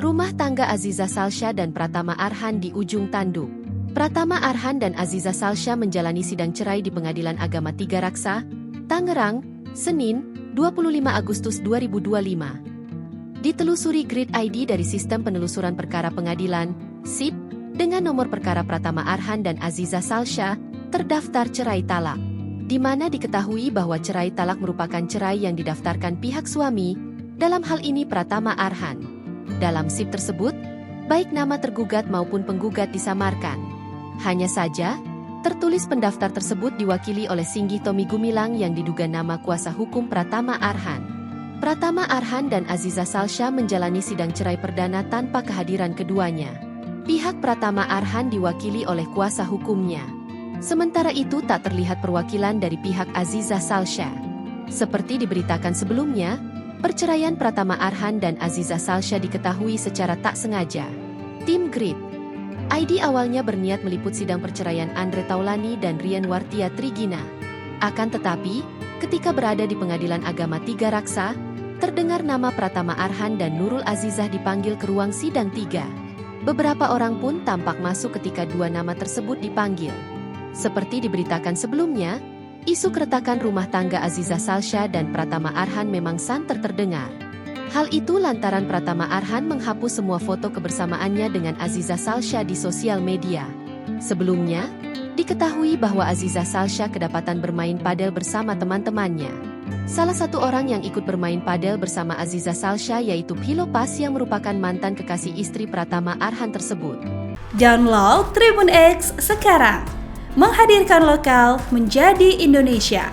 Rumah tangga Aziza Salsha dan Pratama Arhan di ujung tanduk. Pratama Arhan dan Aziza Salsha menjalani sidang cerai di Pengadilan Agama Tiga Raksa, Tangerang, Senin, 25 Agustus 2025. Ditelusuri Grid ID dari Sistem Penelusuran Perkara Pengadilan, SIP, dengan nomor perkara Pratama Arhan dan Aziza Salsha, terdaftar cerai talak, di mana diketahui bahwa cerai talak merupakan cerai yang didaftarkan pihak suami, dalam hal ini Pratama Arhan. Dalam SIP tersebut, baik nama tergugat maupun penggugat disamarkan. Hanya saja, tertulis pendaftar tersebut diwakili oleh Singgih Tommy Gumilang yang diduga nama kuasa hukum Pratama Arhan. Pratama Arhan dan Aziza Salsha menjalani sidang cerai perdana tanpa kehadiran keduanya. Pihak Pratama Arhan diwakili oleh kuasa hukumnya. Sementara itu tak terlihat perwakilan dari pihak Aziza Salsha. Seperti diberitakan sebelumnya, perceraian Pratama Arhan dan Aziza Salsha diketahui secara tak sengaja. Tim Grid ID awalnya berniat meliput sidang perceraian Andre Taulani dan Rian Wartia Trigina. Akan tetapi, ketika berada di Pengadilan Agama Tiga Raksa, terdengar nama Pratama Arhan dan Nurul Azizah dipanggil ke ruang sidang 3. Beberapa orang pun tampak masuk ketika dua nama tersebut dipanggil. Seperti diberitakan sebelumnya, isu keretakan rumah tangga Aziza Salsha dan Pratama Arhan memang santer terdengar. Hal itu lantaran Pratama Arhan menghapus semua foto kebersamaannya dengan Aziza Salsha di sosial media. Sebelumnya, diketahui bahwa Aziza Salsha kedapatan bermain padel bersama teman-temannya. Salah satu orang yang ikut bermain padel bersama Aziza Salsha yaitu Philo Pas yang merupakan mantan kekasih istri Pratama Arhan tersebut. Download Tribun X sekarang. Menghadirkan lokal menjadi Indonesia.